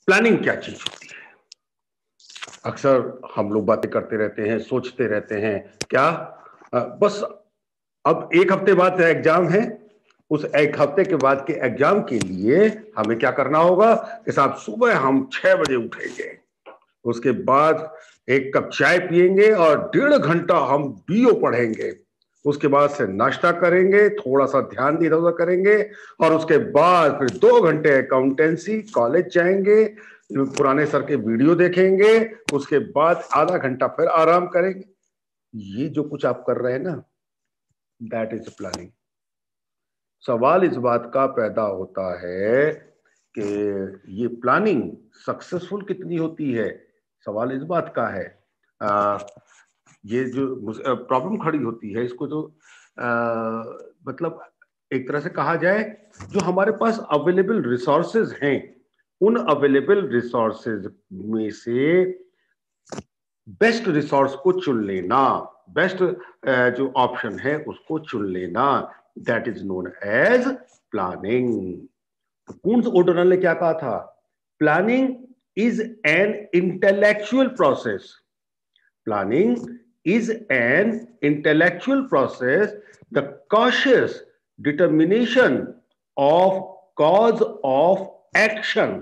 Planning क्या चीज होती है? अक्सर हम लोग बातें करते रहते हैं, सोचते रहते हैं क्या बस अब एक हफ्ते बाद एग्जाम है, उस एक हफ्ते के बाद के एग्जाम के लिए हमें क्या करना होगा कि साहब सुबह हम 6 बजे उठेंगे, उसके बाद एक कप चाय पिएंगे और 1.5 घंटा हम बीओ पढ़ेंगे, उसके बाद से नाश्ता करेंगे, थोड़ा सा ध्यान इधर उधर करेंगे और उसके बाद फिर 2 घंटे अकाउंटेंसी कॉलेज जाएंगे, पुराने सर के वीडियो देखेंगे, उसके बाद आधा घंटा फिर आराम करेंगे। ये जो कुछ आप कर रहे हैं ना, दैट इज प्लानिंग। सवाल इस बात का पैदा होता है कि ये प्लानिंग सक्सेसफुल कितनी होती है। सवाल इस बात का है ये जो प्रॉब्लम खड़ी होती है इसको तो मतलब एक तरह से कहा जाए, जो हमारे पास अवेलेबल रिसोर्सेज हैं, उन अवेलेबल रिसोर्सेज में से बेस्ट रिसोर्स को चुन लेना, बेस्ट जो ऑप्शन है उसको चुन लेना, that is known as planning. Koontz O'Donnell ने क्या कहा था? Planning is an intellectual process. Planning is an intellectual process, the cautious determination of cause of action,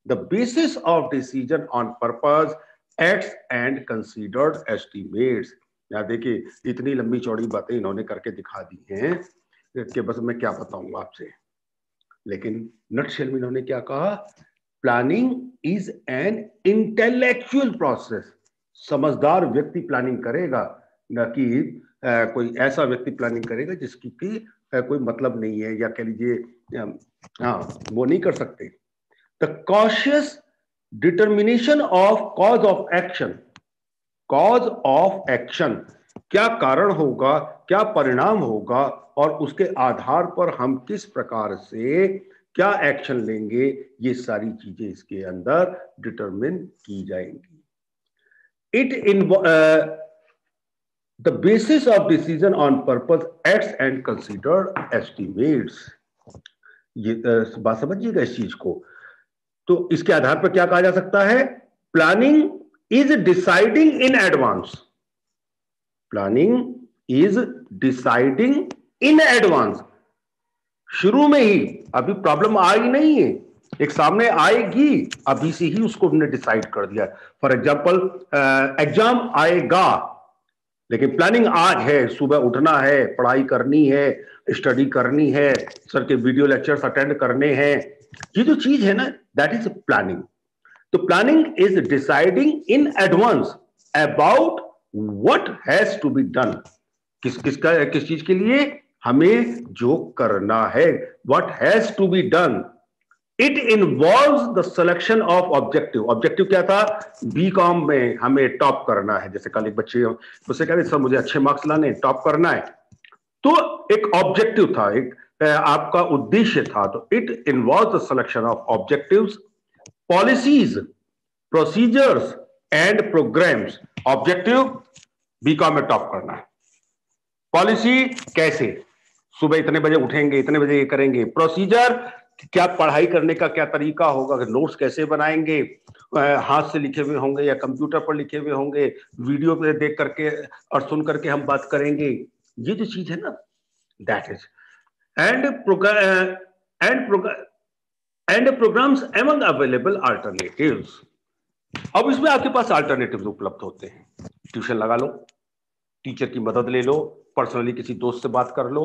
the basis of decision on purpose, acts and considered estimates। यहाँ देखिए इतनी लंबी चौड़ी बातें इन्होंने करके दिखा दी हैं कि बस मैं क्या बताऊंगा आपसे, लेकिन नटशेल में इन्होंने क्या कहा? Planning is an intellectual process. समझदार व्यक्ति प्लानिंग करेगा, न कि कोई ऐसा व्यक्ति प्लानिंग करेगा जिसकी कोई मतलब नहीं है, या कह लीजिए हाँ वो नहीं कर सकते। The cautious determination of cause of action. Cause of action, क्या कारण होगा, क्या परिणाम होगा और उसके आधार पर हम किस प्रकार से क्या एक्शन लेंगे, ये सारी चीजें इसके अंदर डिटरमिन की जाएंगी। It the basis of decision on purpose, acts and considered estimates। ये बात समझिएगा इस चीज को। तो इसके आधार पर क्या कहा जा सकता है? Planning is deciding in advance. Planning is deciding in advance. शुरू में ही, अभी प्रॉब्लम आई नहीं है, एक सामने आएगी, अभी से ही उसको हमने डिसाइड कर दिया। फॉर एग्जाम्पल एग्जाम आएगा, लेकिन प्लानिंग आज है, सुबह उठना है, पढ़ाई करनी है, स्टडी करनी है, सर के वीडियो लेक्चर्स अटेंड करने हैं, ये जो चीज है ना, दैट इज प्लानिंग। तो planning is deciding in advance about what has to be done. किस चीज के लिए? हमें जो करना है, what has to be done. It involves the selection of objective. Objective क्या था? बीकॉम में हमें टॉप करना है, जैसे कल एक बच्चे उससे कह रहे सर मुझे अच्छे मार्क्स लाने, टॉप करना है, तो एक ऑब्जेक्टिव था, एक आपका उद्देश्य था। तो it involves the selection of objectives, policies, procedures and programmes. Objective BCom में टॉप करना है, पॉलिसी कैसे, सुबह इतने बजे उठेंगे, इतने बजे ये करेंगे, प्रोसीजर क्या पढ़ाई करने का क्या तरीका होगा, नोट्स कैसे बनाएंगे, हाथ से लिखे हुए होंगे या कंप्यूटर पर लिखे हुए होंगे, वीडियो पे देख करके और सुन करके हम बात करेंगे, ये जो चीज है ना, that is and programmes among available alternatives. अब इसमें आपके पास अल्टरनेटिव्स उपलब्ध होते हैं। ट्यूशन लगा लो, टीचर की मदद ले लो, पर्सनली किसी दोस्त से बात कर लो।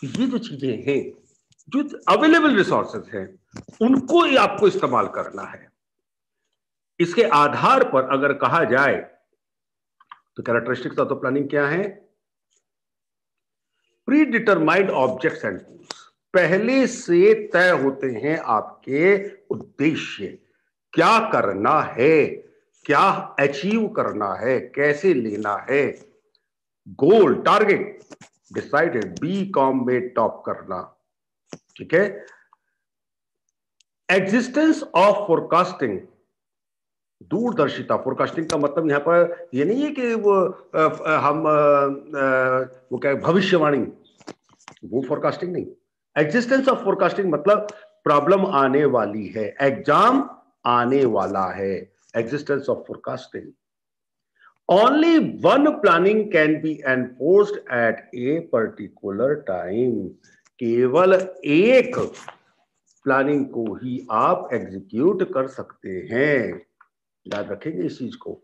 तो ये जो चीजें हैं, जो अवेलेबल रिसोर्सेज हैं, उनको ही आपको इस्तेमाल करना है। इसके आधार पर अगर कहा जाए तो कैरेक्टरिस्टिक्स ऑफ द प्लानिंग क्या है? Pre determined objects and goals. पहले से तय होते हैं आपके उद्देश्य, क्या करना है, क्या अचीव करना है, कैसे लेना है। गोल, टारगेट डिसाइडेड, बीकॉम में टॉप करना, ठीक है। एग्जिस्टेंस ऑफ फोरकास्टिंग, दूरदर्शिता। फोरकास्टिंग का मतलब यहां पर ये नहीं है कि वो वो क्या भविष्यवाणी, वो फोरकास्टिंग नहीं। एग्जिस्टेंस ऑफ फोरकास्टिंग मतलब प्रॉब्लम आने वाली है, एग्जाम आने वाला है, existence of forecasting. Only one planning can be enforced at a particular time. केवल एक प्लानिंग को ही आप एग्जीक्यूट कर सकते हैं, याद रखेंगे इस चीज को।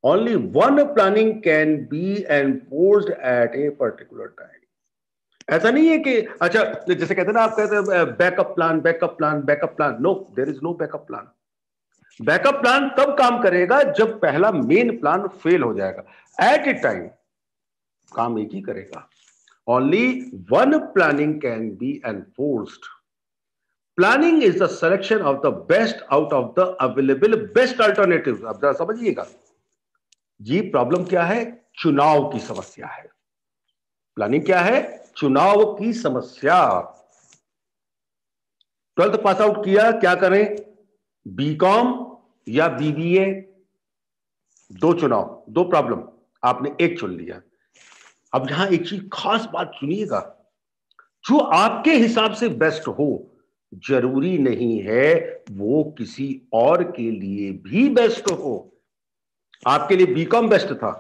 Only one planning can be enforced at a particular time. ऐसा नहीं है कि अच्छा जैसे कहते हैं ना, आप कहते हैं backup plan, backup plan, backup plan. No, there is no backup plan. Backup plan तब काम करेगा जब पहला मेन प्लान फेल हो जाएगा। एट ए टाइम काम एक ही करेगा। Only one planning can be enforced. Planning is the selection of the best out of the available best alternative. अब जरा समझिएगा जी, प्रॉब्लम क्या है? चुनाव की समस्या है। प्लानिंग क्या है? चुनाव की समस्या। 12th पास आउट किया, क्या करें? बीकॉम या बीबीए? दो चुनाव, दो प्रॉब्लम, आपने एक चुन लिया। अब यहां एक चीज खास बात सुनिएगा, जो आपके हिसाब से बेस्ट हो जरूरी नहीं है वो किसी और के लिए भी बेस्ट हो। आपके लिए बीकॉम बेस्ट था,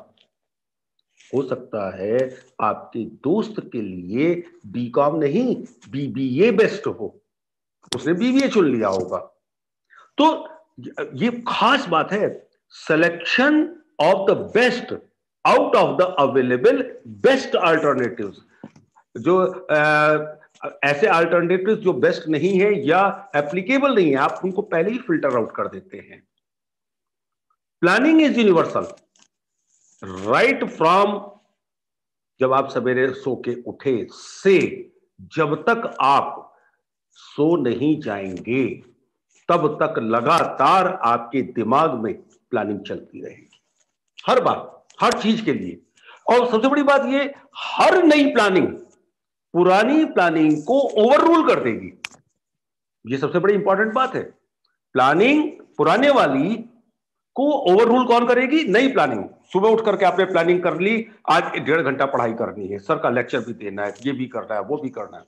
हो सकता है आपके दोस्त के लिए बीकॉम नहीं बीबीए बेस्ट हो, उसने बीबीए चुन लिया होगा। तो ये खास बात है, selection of the best out of the available best alternatives. जो ऐसे अल्टरनेटिव्स जो बेस्ट नहीं है या एप्लीकेबल नहीं है, आप उनको पहले ही फिल्टर आउट कर देते हैं। Planning is universal. Right from जब आप सवेरे सो के उठे से जब तक आप सो नहीं जाएंगे तब तक लगातार आपके दिमाग में प्लानिंग चलती रहेगी, हर बार, हर चीज के लिए। और सबसे बड़ी बात ये, हर नई प्लानिंग पुरानी प्लानिंग को ओवर रूल कर देगी। ये सबसे बड़ी इंपॉर्टेंट बात है। प्लानिंग पुराने वाली को ओवर रूल कौन करेगी? नई प्लानिंग। सुबह उठ करके आपने प्लानिंग कर ली, आज 1.5 घंटा पढ़ाई करनी है, सर का लेक्चर भी देना है, ये भी करना है, वो भी करना है,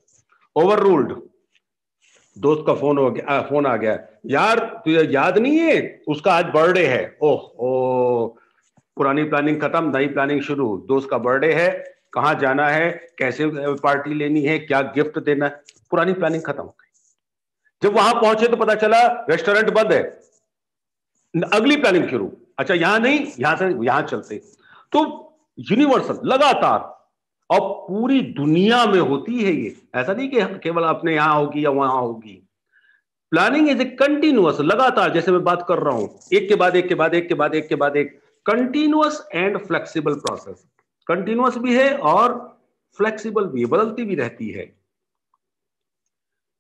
ओवर रूल्ड। दोस्त का फोन आ गया, यार तुझे याद नहीं है उसका आज बर्थडे है। ओह, पुरानी प्लानिंग खत्म, नई प्लानिंग शुरू। दोस्त का बर्थडे है, कहां जाना है, कैसे पार्टी लेनी है, क्या गिफ्ट देना है, पुरानी प्लानिंग खत्म हो गई। जब वहां पहुंचे तो पता चला रेस्टोरेंट बंद है, अगली प्लानिंग शुरू। अच्छा यहां नहीं, यहां से यहां चलते। तो यूनिवर्सल, लगातार, और पूरी दुनिया में होती है ये। ऐसा नहीं कि केवल अपने यहां होगी या वहां होगी। प्लानिंग इज ए कंटिन्यूअस, लगातार, जैसे मैं बात कर रहा हूं, एक के बाद एक के बाद एक के बाद एक के बाद एक, continuous and flexible process. Continuous भी है और फ्लेक्सिबल भी है, बदलती भी रहती है।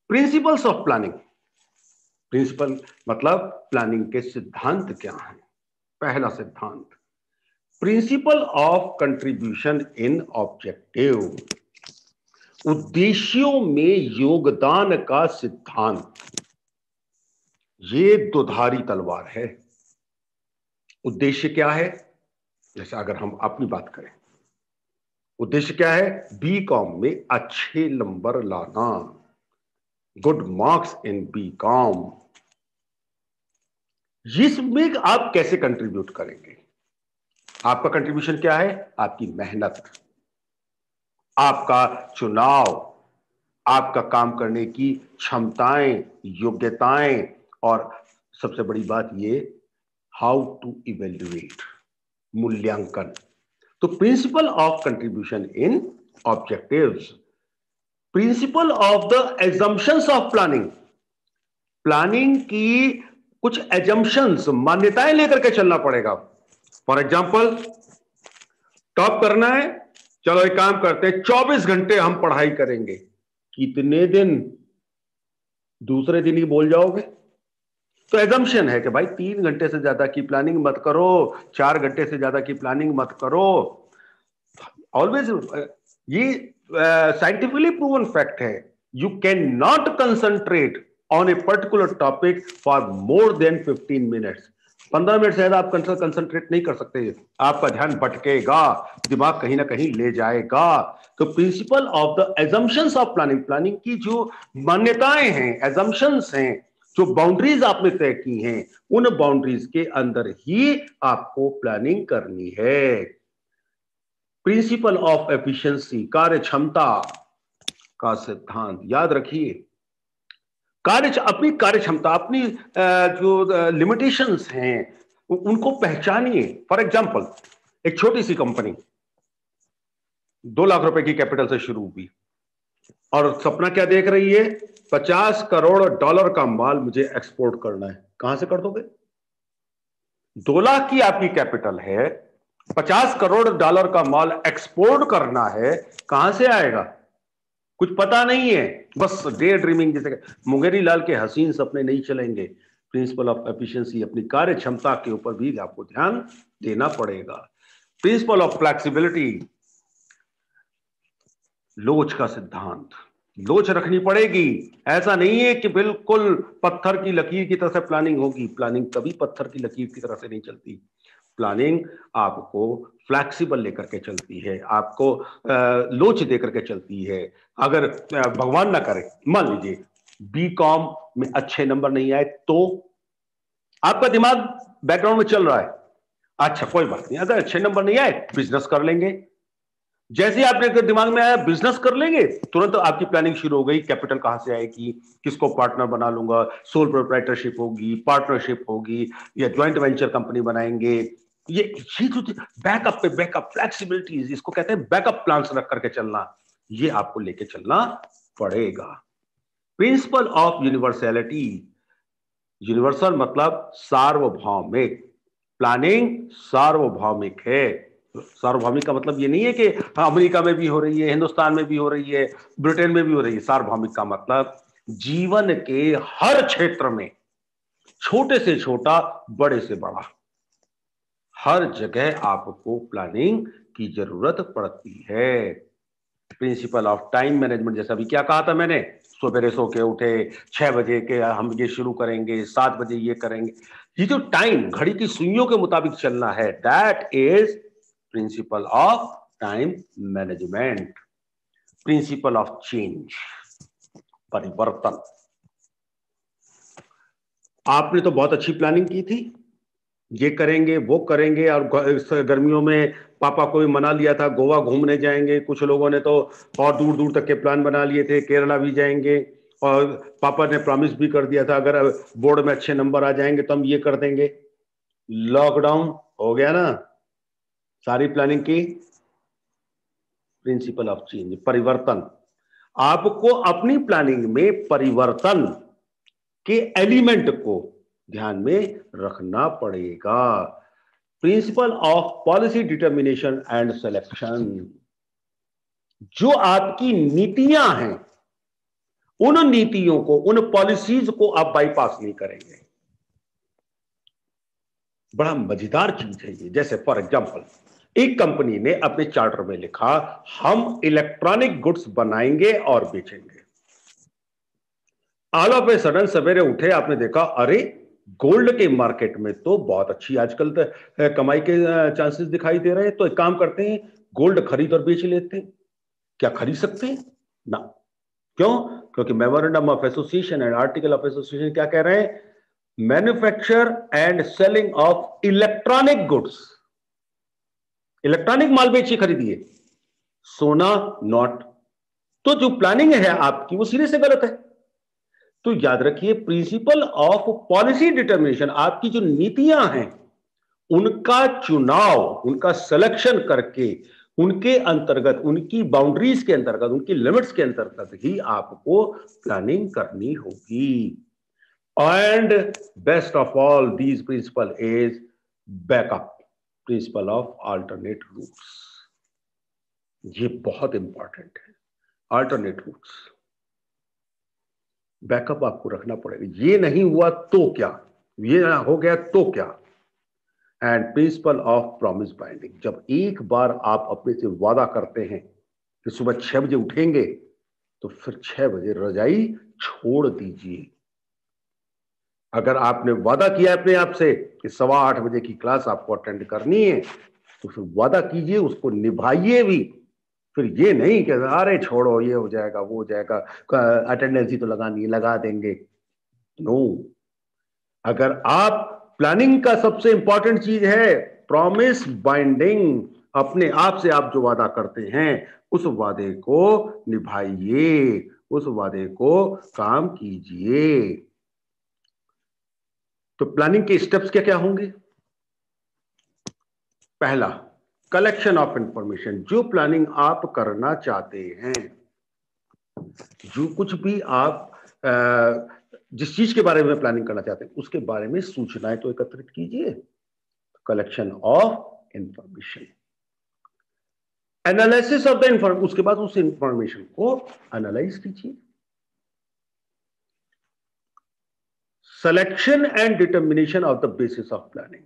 Principles of planning. प्रिंसिपल मतलब प्लानिंग के सिद्धांत क्या हैं? पहला सिद्धांत, principle of contribution in objective. उद्देश्यों में योगदान का सिद्धांत। ये दुधारी तलवार है। उद्देश्य क्या है? जैसे अगर हम अपनी बात करें, उद्देश्य क्या है? बीकॉम में अच्छे नंबर लाना, गुड मार्क्स इन बीकॉम। इसमें आप कैसे कंट्रीब्यूट करेंगे? आपका कंट्रीब्यूशन क्या है? आपकी मेहनत, आपका चुनाव, आपका काम करने की क्षमताएं, योग्यताएं, और सबसे बड़ी बात ये, हाउ टू इवेल्युएट, मूल्यांकन। तो principle of contribution in objectives, principle of the assumptions of planning. Planning की कुछ एजम्पशंस, मान्यताएं लेकर के चलना पड़ेगा। फॉर एग्जाम्पल, टॉप करना है, चलो एक काम करते हैं, 24 घंटे हम पढ़ाई करेंगे। कितने दिन? दूसरे दिन ही बोल जाओगे। तो एजम्पशन है कि भाई 3 घंटे से ज्यादा की प्लानिंग मत करो, 4 घंटे से ज्यादा की प्लानिंग मत करो। ऑलवेज, ये साइंटिफिकली प्रूवन फैक्ट है, you can not concentrate on a particular topic for more than 15 minutes. 15 minute से ज्यादा आप कंसंट्रेट नहीं कर सकते, आपका ध्यान भटकेगा, दिमाग कहीं ना कहीं ले जाएगा। तो principle of the assumptions of planning, planning की जो मान्यताएं हैं, एजम्पशंस हैं, जो बाउंड्रीज आपने तय की हैं, उन बाउंड्रीज के अंदर ही आपको प्लानिंग करनी है। प्रिंसिपल ऑफ एफिशिएंसी, कार्य क्षमता का सिद्धांत याद रखिए। अपनी कार्य क्षमता, अपनी जो लिमिटेशंस हैं उनको पहचानिए। फॉर एग्जांपल, एक छोटी सी कंपनी 2 लाख रुपए की कैपिटल से शुरू हुई और सपना क्या देख रही है, $50 करोड़ का माल मुझे एक्सपोर्ट करना है। कहां से कर दोगे? 2 लाख की आपकी कैपिटल है, $50 करोड़ का माल एक्सपोर्ट करना है, कहां से आएगा? कुछ पता नहीं है, बस डे ड्रीमिंग। जैसे मुंगेरी लाल के हसीन सपने नहीं चलेंगे। प्रिंसिपल ऑफ एफिशिएंसी, अपनी कार्य क्षमता के ऊपर भी आपको ध्यान देना पड़ेगा। प्रिंसिपल ऑफ फ्लेक्सिबिलिटी, लोच का सिद्धांत, लोच रखनी पड़ेगी। ऐसा नहीं है कि बिल्कुल पत्थर की लकीर की तरह से प्लानिंग होगी। प्लानिंग कभी पत्थर की लकीर की तरह से नहीं चलती। प्लानिंग आपको फ्लैक्सिबल लेकर के चलती है, आपको लोच देकर के चलती है। अगर भगवान ना करे, मान लीजिए बीकॉम में अच्छे नंबर नहीं आए, तो आपका दिमाग बैकग्राउंड में चल रहा है, अच्छा कोई बात नहीं, अगर अच्छे नंबर नहीं आए बिजनेस कर लेंगे। जैसे ही आपने दिमाग में आया बिजनेस कर लेंगे, तुरंत आपकी प्लानिंग शुरू हो गई। कैपिटल कहां से आएगी, किसको पार्टनर बना लूंगा, सोल प्रोप्राइटरशिप होगी, पार्टनरशिप होगी, या ज्वाइंट वेंचर कंपनी बनाएंगे। ये जो बैकअप पे बैकअप, फ्लेक्सिबिलिटीज, इसको कहते हैं बैकअप प्लान्स रख करके चलना। ये आपको लेके चलना पड़ेगा। प्रिंसिपल ऑफ यूनिवर्सैलिटी, यूनिवर्सल मतलब सार्वभौमिक। प्लानिंग सार्वभौमिक है। सार्वभौमिक का मतलब ये नहीं है कि अमेरिका में भी हो रही है, हिंदुस्तान में भी हो रही है, ब्रिटेन में भी हो रही है। सार्वभौमिक का मतलब जीवन के हर क्षेत्र में, छोटे से छोटा, बड़े से बड़ा, हर जगह आपको प्लानिंग की जरूरत पड़ती है। प्रिंसिपल ऑफ टाइम मैनेजमेंट, जैसा भी क्या कहा था मैंने, सवेरे सो के उठे 6 बजे के हम ये शुरू करेंगे, 7 बजे ये करेंगे। ये जो टाइम, घड़ी की सुइयों के मुताबिक चलना है, that is principle of time management. Principle of change, परिवर्तन। आपने तो बहुत अच्छी प्लानिंग की थी, ये करेंगे वो करेंगे, और गर्मियों में पापा को भी मना लिया था, गोवा घूमने जाएंगे। कुछ लोगों ने तो और दूर दूर तक के प्लान बना लिए थे, केरला भी जाएंगे, और पापा ने प्रॉमिस भी कर दिया था अगर बोर्ड में अच्छे नंबर आ जाएंगे तो हम ये कर देंगे। लॉकडाउन हो गया ना, सारी प्लानिंग की। प्रिंसिपल ऑफ चेंज, परिवर्तन। आपको अपनी प्लानिंग में परिवर्तन के एलिमेंट को ध्यान में रखना पड़ेगा। Principle of policy determination and selection, जो आपकी नीतियां हैं, उन नीतियों को, उन पॉलिसीज को आप बाईपास नहीं करेंगे। बड़ा मजेदार चीज है ये। जैसे फॉर एग्जांपल, एक कंपनी ने अपने चार्टर में लिखा, हम इलेक्ट्रॉनिक गुड्स बनाएंगे और बेचेंगे। ऑल ऑफ ए सडन सवेरे उठे, आपने देखा अरे गोल्ड के मार्केट में तो बहुत अच्छी आजकल तो कमाई के चांसेस दिखाई दे रहे हैं, तो एक काम करते हैं, गोल्ड खरीद और बेच लेते हैं। क्या खरीद सकते हैं ना? क्यों? क्योंकि memorandum of association and article of association क्या कह रहे हैं? Manufacture and selling of electronic goods, electronic माल बेचिए, खरीदिए, सोना नॉट। तो जो प्लानिंग है आपकी वो सिरे से गलत है। तो याद रखिए, प्रिंसिपल ऑफ पॉलिसी डिटर्मिनेशन, आपकी जो नीतियां हैं उनका चुनाव, उनका सिलेक्शन करके, उनके अंतर्गत, उनकी बाउंड्रीज के अंतर्गत, उनकी लिमिट्स के अंतर्गत ही आपको प्लानिंग करनी होगी। And best of all these principle is backup, principle of alternate routes. ये बहुत इंपॉर्टेंट है, अल्टरनेट रूट्स। बैकअप आपको रखना पड़ेगा। ये नहीं हुआ तो क्या, ये हो गया तो क्या। And principle of promise binding, जब एक बार आप अपने से वादा करते हैं कि सुबह 6 बजे उठेंगे, तो फिर 6 बजे रजाई छोड़ दीजिए। अगर आपने वादा किया अपने आप से कि 8:15 बजे की क्लास आपको अटेंड करनी है, तो फिर वादा कीजिए, उसको निभाइए भी। फिर ये नहीं कि अरे छोड़ो, ये हो जाएगा वो हो जाएगा, अटेंडेंस ही तो लगानी है, लगा देंगे। नो। अगर आप प्लानिंग का सबसे इंपॉर्टेंट चीज है प्रॉमिस बाइंडिंग, अपने आप से आप जो वादा करते हैं उस वादे को निभाइए, उस वादे को काम कीजिए। तो प्लानिंग के स्टेप्स क्या क्या होंगे? पहला, कलेक्शन ऑफ इंफॉर्मेशन। जो प्लानिंग आप करना चाहते हैं, जो कुछ भी आप जिस चीज के बारे में प्लानिंग करना चाहते हैं उसके बारे में सूचनाएं तो एकत्रित कीजिए, collection of information. Analysis of the information, उसके बाद उस इंफॉर्मेशन को एनालाइज कीजिए। Selection and determination of the basis of planning,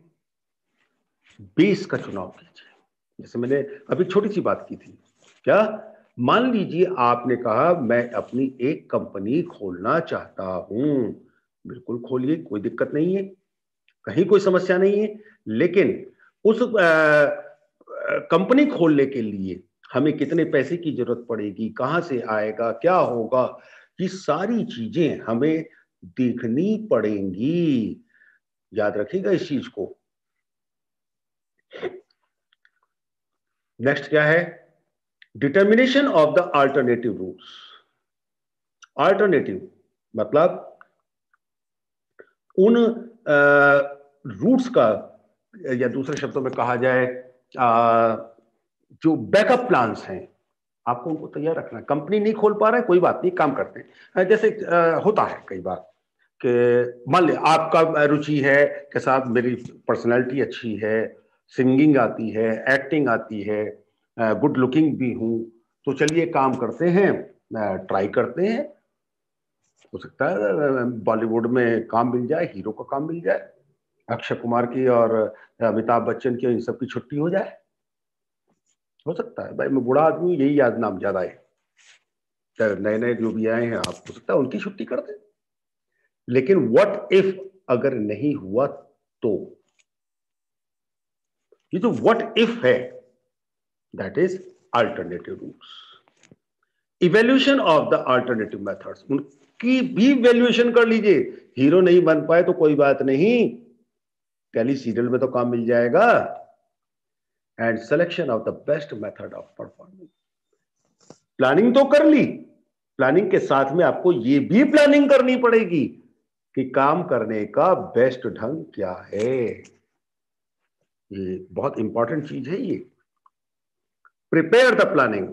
base का चुनाव कीजिए। जैसे मैंने अभी छोटी सी बात की थी, क्या मान लीजिए आपने कहा मैं अपनी एक कंपनी खोलना चाहता हूं, बिल्कुल खोलिए, कोई दिक्कत नहीं है, कहीं कोई समस्या नहीं है। लेकिन उस कंपनी खोलने के लिए हमें कितने पैसे की जरूरत पड़ेगी, कहां से आएगा, क्या होगा, ये सारी चीजें हमें देखनी पड़ेंगी। याद रखिएगा इस चीज को। नेक्स्ट क्या है? Determination of the alternative routes. Alternative मतलब उन रूट्स का, या दूसरे शब्दों में कहा जाए जो बैकअप प्लान्स हैं, आपको उनको तैयार रखना है। कंपनी नहीं खोल पा रहे हैं, कोई बात नहीं, काम करते हैं। जैसे होता है कई बार कि मान लिया आपका रुचि है कि साहब मेरी पर्सनैलिटी अच्छी है, सिंगिंग आती है, एक्टिंग आती है, गुड लुकिंग भी हूं, तो चलिए काम करते हैं, ट्राई करते हैं। हो सकता है बॉलीवुड में काम मिल जाए, हीरो का काम मिल जाए, अक्षय कुमार की और अमिताभ बच्चन की इन सब की छुट्टी हो जाए। हो सकता है भाई, मैं बूढ़ा आदमी, यही याद नाम ज्यादा है, नए नए जो भी आए हैं, आप हो सकता है उनकी छुट्टी कर दें। लेकिन व्हाट इफ अगर नहीं हुआ तो? ये जो व्हाट इफ है, that is alternative routes. Evaluation of the alternative methods, उनकी भी वैल्यूएशन कर लीजिए। हीरो नहीं बन पाए तो कोई बात नहीं, टेली सीरियल में तो काम मिल जाएगा। And selection of the best method of performing. Planning तो कर ली, प्लानिंग के साथ में आपको ये भी प्लानिंग करनी पड़ेगी कि काम करने का बेस्ट ढंग क्या है। ये बहुत इंपॉर्टेंट चीज है ये। प्रिपेयर द प्लानिंग,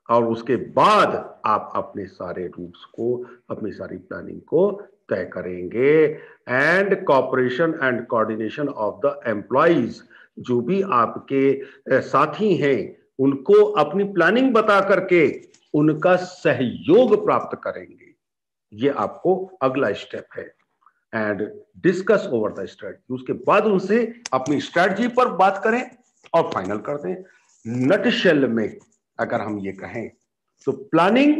और उसके बाद आप अपने सारे रूट्स को, अपनी सारी प्लानिंग को तय करेंगे। And cooperation and coordination of the employees, जो भी आपके साथी हैं उनको अपनी प्लानिंग बता करके उनका सहयोग प्राप्त करेंगे। ये आपको अगला स्टेप है। And discuss over the strategy, उसके बाद उनसे अपनी स्ट्रेटजी पर बात करें और फाइनल कर दें। नटशेल में अगर हम ये कहें तो planning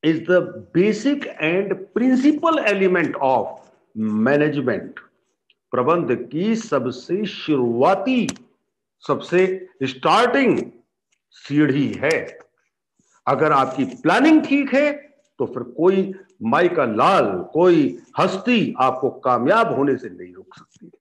is the basic and principle element of management. प्रबंध की सबसे शुरुआती, सबसे स्टार्टिंग सीढ़ी है। अगर आपकी प्लानिंग ठीक है तो फिर कोई माई का लाल, कोई हस्ती आपको कामयाब होने से नहीं रोक सकती।